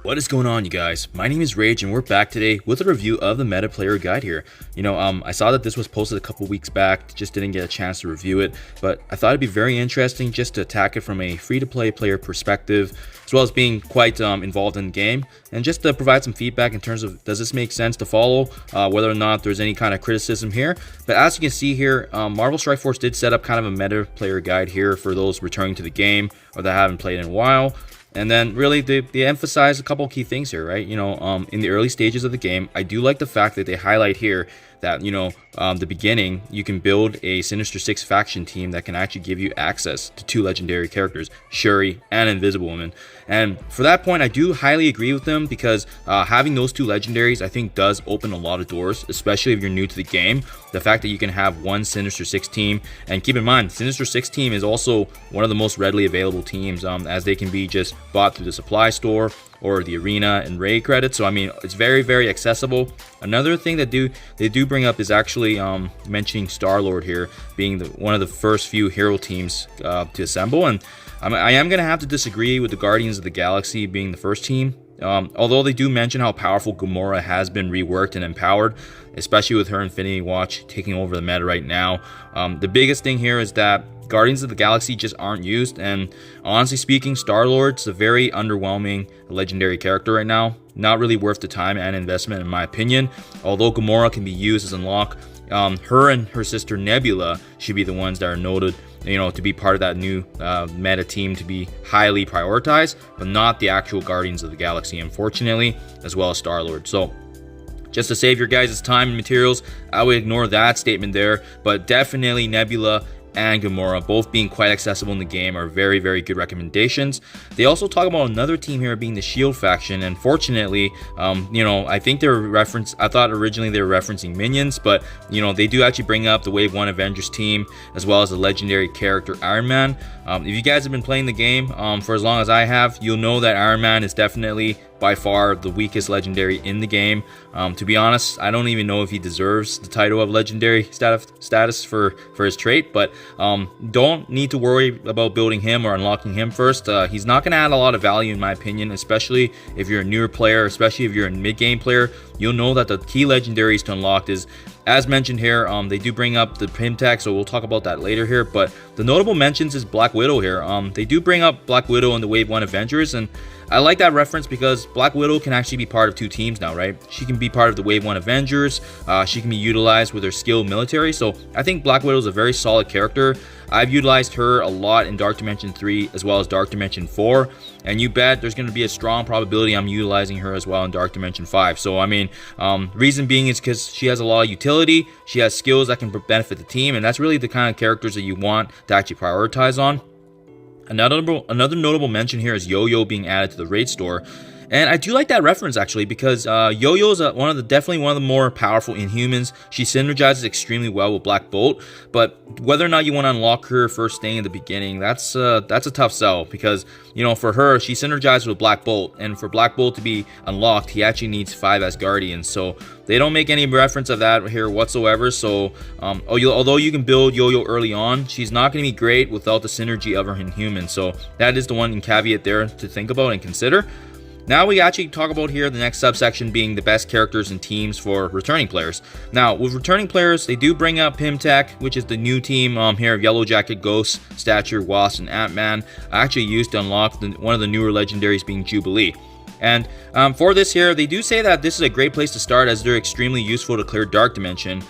What is going on, you guys? My name is Rage and we're back today with a review of the meta player guide here. I saw that this was posted a couple weeks back, just didn't get a chance to review it, but I thought it'd be very interesting just to attack it from a free-to-play player perspective, as well as being quite involved in the game, and just to provide some feedback in terms of does this make sense to follow, whether or not there's any kind of criticism here. But as you can see here, Marvel Strike Force did set up kind of a meta player guide here for those returning to the game or that haven't played in a while. And then really they emphasize a couple key things here, right? In the early stages of the game, I do like the fact that they highlight here that, the beginning, you can build a Sinister Six faction team that can actually give you access to two legendary characters, Shuri and Invisible Woman. And for that point, I do highly agree with them because having those two legendaries, I think, does open a lot of doors, especially if you're new to the game. The fact that you can have one Sinister Six team, and keep in mind, Sinister Six team is also one of the most readily available teams, as they can be just bought through the supply store or the arena and raid credits. So I mean, it's very, very accessible. Another thing that they do bring up is actually mentioning Star-Lord here being one of the first few hero teams to assemble, and I am gonna have to disagree with the Guardians of the Galaxy being the first team. Although they do mention how powerful Gamora has been reworked and empowered, especially with her Infinity Watch taking over the meta right now. The biggest thing here is that Guardians of the Galaxy just aren't used, and honestly speaking, Star-Lord's a very underwhelming legendary character right now. Not really worth the time and investment in my opinion. Although Gamora can be used as unlock, her and her sister Nebula should be the ones that are noted, to be part of that new meta team to be highly prioritized, but not the actual Guardians of the Galaxy, unfortunately, as well as Star-Lord. So just to save your guys' time and materials, I would ignore that statement there, but definitely Nebula and Gamora, both being quite accessible in the game, are very, very good recommendations. They also talk about another team here being the Shield faction, and fortunately, I think I thought originally they were referencing Minions, but they do actually bring up the Wave 1 Avengers team, as well as the legendary character Iron Man. If you guys have been playing the game for as long as I have, you'll know that Iron Man is definitely by far the weakest legendary in the game. To be honest, I don't even know if he deserves the title of legendary status for his trait, but don't need to worry about building him or unlocking him first. He's not going to add a lot of value in my opinion, especially if you're a newer player, especially if you're a mid-game player. You'll know that the key legendaries to unlock is, as mentioned here, they do bring up the Pimtech, so we'll talk about that later here, but the notable mentions is Black Widow here. They do bring up Black Widow in the Wave 1 Avengers, and I like that reference because Black Widow can actually be part of two teams now, right? She can be part of the Wave 1 Avengers, she can be utilized with her skilled military, so I think Black Widow is a very solid character. I've utilized her a lot in Dark Dimension 3 as well as Dark Dimension 4, and you bet there's going to be a strong probability I'm utilizing her as well in Dark Dimension 5. So I mean, reason being is because she has a lot of utility, she has skills that can benefit the team, and that's really the kind of characters that you want to actually prioritize on. Another notable mention here is Yo-Yo being added to the raid store. And I do like that reference actually because Yo-Yo is definitely one of the more powerful Inhumans. She synergizes extremely well with Black Bolt, but whether or not you want to unlock her first thing in the beginning, that's a tough sell because for her, she synergizes with Black Bolt, and for Black Bolt to be unlocked, he actually needs 5 Asgardians. So they don't make any reference of that here whatsoever. So although you can build Yo-Yo early on, she's not going to be great without the synergy of her Inhumans. So that is the one caveat there to think about and consider. Now we actually talk about here the next subsection being the best characters and teams for returning players. Now with returning players, they do bring up Pimtech, which is the new team here of Yellow Jacket, Ghost, Stature, Wasp, and Ant-Man, actually used to unlock one of the newer legendaries being Jubilee. And for this here, they do say that this is a great place to start as they're extremely useful to clear Dark Dimension.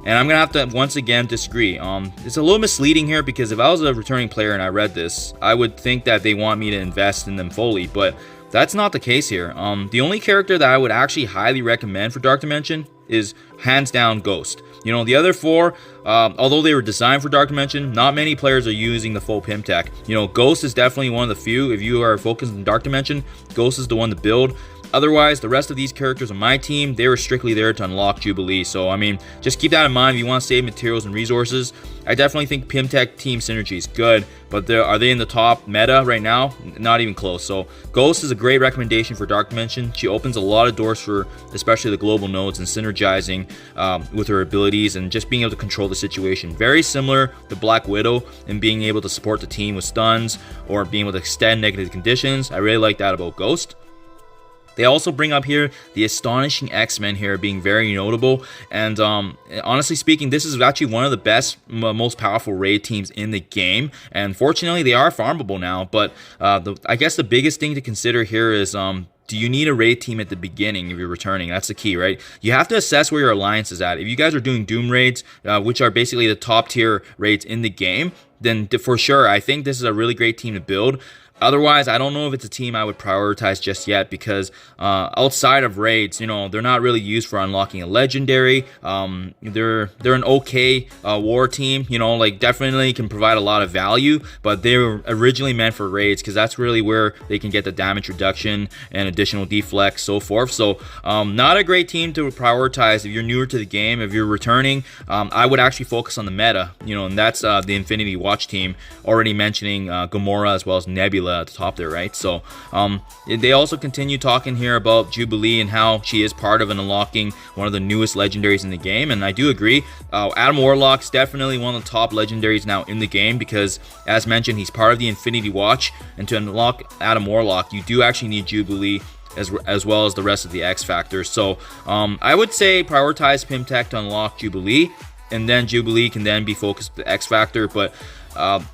And I'm going to have to once again disagree. It's a little misleading here because if I was a returning player and I read this, I would think that they want me to invest in them fully, but that's not the case here. The only character that I would actually highly recommend for Dark Dimension is hands down Ghost. The other 4, although they were designed for Dark Dimension, not many players are using the full Pimtech. Ghost is definitely one of the few. If you are focused on Dark Dimension, Ghost is the one to build. Otherwise, the rest of these characters on my team, they were strictly there to unlock Jubilee. So, I mean, just keep that in mind if you want to save materials and resources. I definitely think Pimtech team synergy is good, but are they in the top meta right now? Not even close. So, Ghost is a great recommendation for Dark Dimension. She opens a lot of doors for especially the global nodes and synergizing with her abilities and just being able to control the situation. Very similar to Black Widow and being able to support the team with stuns or being able to extend negative conditions. I really like that about Ghost. They also bring up here the Astonishing X-Men here being very notable, and honestly speaking, this is actually one of the best, most powerful raid teams in the game, and fortunately they are farmable now. But I guess the biggest thing to consider here is do you need a raid team at the beginning if you're returning? That's the key, right? You have to assess where your alliance is at. If you guys are doing Doom raids, which are basically the top tier raids in the game, then for sure, I think this is a really great team to build. Otherwise, I don't know if it's a team I would prioritize just yet, because outside of raids, you know, they're not really used for unlocking a legendary. They're an okay war team, you know, like definitely can provide a lot of value, but they were originally meant for raids because that's really where they can get the damage reduction and additional deflex, so forth. So not a great team to prioritize if you're newer to the game. If you're returning, I would actually focus on the meta, you know, and that's the Infinity Watch team, already mentioning Gamora as well as Nebula at the top there, right? So they also continue talking here about Jubilee and how she is part of unlocking one of the newest legendaries in the game, and I do agree. Adam Warlock's definitely one of the top legendaries now in the game, because as mentioned, he's part of the Infinity Watch, and to unlock Adam Warlock you do actually need Jubilee as well as the rest of the X Factors. So I would say prioritize Pimtech to unlock Jubilee, and then Jubilee can then be focused with the X Factor. But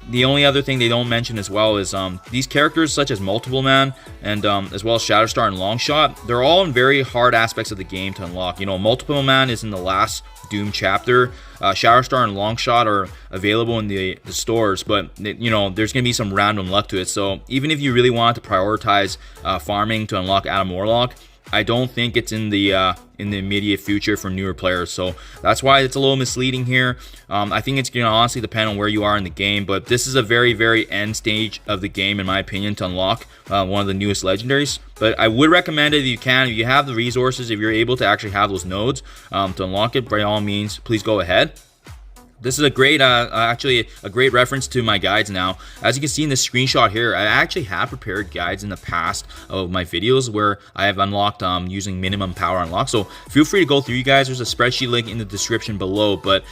the only other thing they don't mention as well is these characters such as Multiple Man and as well as Shatterstar and Longshot, they're all in very hard aspects of the game to unlock. You know, Multiple Man is in the last Doom chapter. Shatterstar and Longshot are available in the stores, but you know, there's gonna be some random luck to it. So even if you really want to prioritize farming to unlock Adam Warlock, I don't think it's in the immediate future for newer players. So that's why it's a little misleading here. I think it's gonna honestly depend on where you are in the game, but this is a very end stage of the game in my opinion to unlock one of the newest legendaries. But I would recommend it if you can, if you have the resources, if you're able to actually have those nodes to unlock it, by all means please go ahead. This is a great, actually a great reference to my guides now. As you can see in this screenshot here, I actually have prepared guides in the past of my videos where I have unlocked using minimum power unlock. So feel free to go through, you guys. There's a spreadsheet link in the description below. But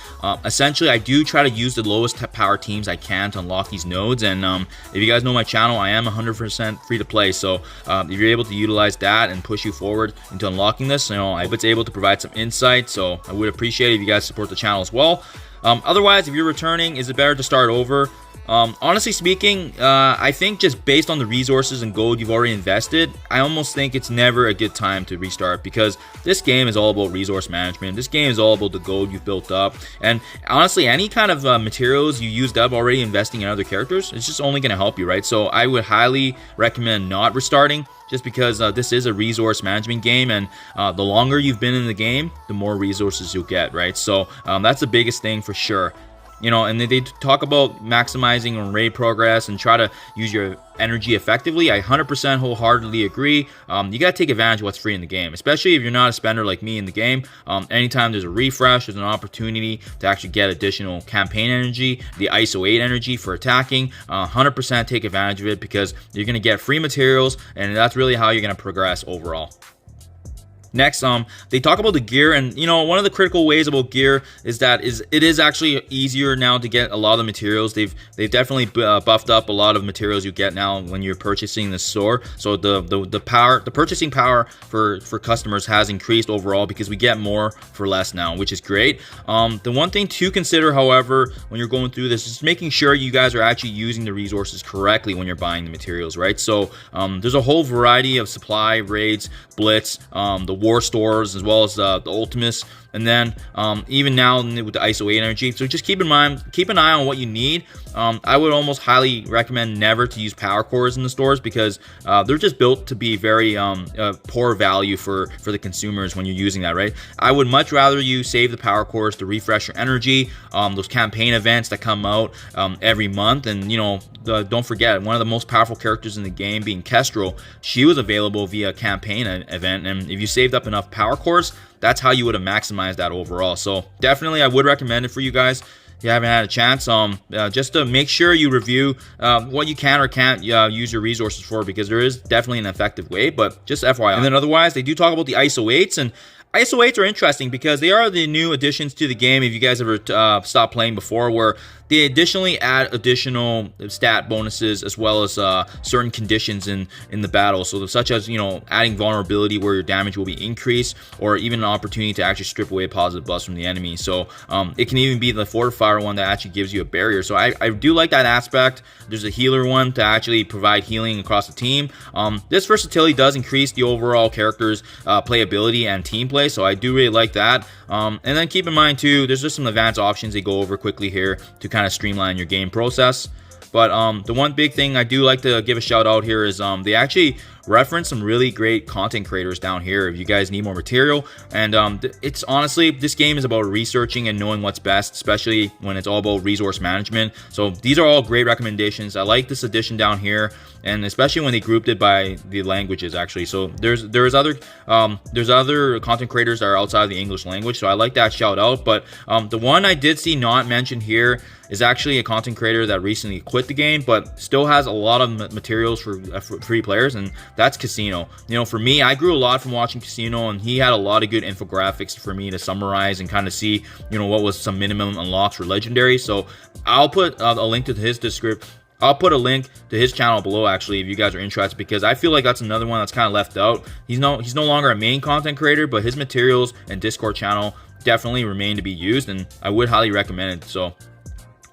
essentially, I do try to use the lowest power teams I can to unlock these nodes. And if you guys know my channel, I am 100% free to play. So if you're able to utilize that and push you forward into unlocking this, you know, I hope it's able to provide some insight. So I would appreciate it if you guys support the channel as well. Otherwise, if you're returning, is it better to start over? Honestly speaking, I think just based on the resources and gold you've already invested, I almost think it's never a good time to restart, because this game is all about resource management. This game is all about the gold you've built up, and honestly, any kind of materials you used up already investing in other characters, it's just only going to help you, right? So I would highly recommend not restarting, just because this is a resource management game, and the longer you've been in the game, the more resources you'll get, right? So that's the biggest thing for sure. You know, and they talk about maximizing on raid progress and try to use your energy effectively. I 100% wholeheartedly agree. You got to take advantage of what's free in the game, especially if you're not a spender like me in the game. Anytime there's a refresh, there's an opportunity to actually get additional campaign energy, the ISO 8 energy for attacking. 100% take advantage of it, because you're going to get free materials, and that's really how you're going to progress overall. Next, they talk about the gear, and you know, one of the critical ways about gear is that it is actually easier now to get a lot of the materials. They've definitely buffed up a lot of materials you get now when you're purchasing the store. So the purchasing power for customers has increased overall, because we get more for less now, which is great. The one thing to consider, however, when you're going through this, is making sure you guys are actually using the resources correctly when you're buying the materials, right? So there's a whole variety of supply raids, blitz, the war stores, as well as the Ultimates, and then even now with the ISO 8 energy. So just keep an eye on what you need. I would almost highly recommend never to use power cores in the stores, because they're just built to be very poor value for the consumers when you're using that, right? I would much rather you save the power cores to refresh your energy, those campaign events that come out every month. And you know, don't forget, one of the most powerful characters in the game being Kestrel, she was available via campaign event, and if you saved up enough power cores, that's how you would have maximized that overall. So definitely I would recommend it for you guys if you haven't had a chance, just to make sure you review what you can or can't use your resources for, because there is definitely an effective way, but just FYI. And then otherwise, they do talk about the ISO 8s, and ISO 8s are interesting because they are the new additions to the game. If you guys ever stopped playing before, where they additionally add additional stat bonuses as well as certain conditions in the battle, so such as, you know, adding vulnerability where your damage will be increased, or even an opportunity to actually strip away positive buffs from the enemy. So it can even be the fortifier one that actually gives you a barrier. So I do like that aspect. There's a healer one to actually provide healing across the team. This versatility does increase the overall character's playability and team play, so I do really like that. And then keep in mind too, there's just some advanced options they go over quickly here to kind of streamline your game process. But the one big thing I do like to give a shout out here is they actually reference some really great content creators down here if you guys need more material. And it's honestly, this game is about researching and knowing what's best, especially when it's all about resource management. So these are all great recommendations. I like this edition down here, and especially when they grouped it by the languages actually. So there's other content creators that are outside of the English language, so I like that shout out. But the one I did see not mentioned here is actually a content creator that recently quit the game but still has a lot of materials for free players, and that's Casino. You know, for me, I grew a lot from watching Casino, and he had a lot of good infographics for me to summarize and kind of see, you know, what was some minimum unlocks for legendary. So I'll put a link to his description. I'll put a link to his channel below actually if you guys are interested, because I feel like that's another one that's kind of left out. He's no longer a main content creator, but his materials and Discord channel definitely remain to be used, and I would highly recommend it. So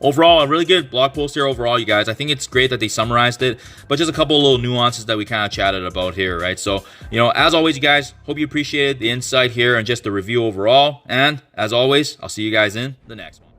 overall, a really good blog post here overall, you guys. I think it's great that they summarized it, but just a couple of little nuances that we kind of chatted about here, right? So, you know, as always, you guys, hope you appreciated the insight here and just the review overall. And as always, I'll see you guys in the next one.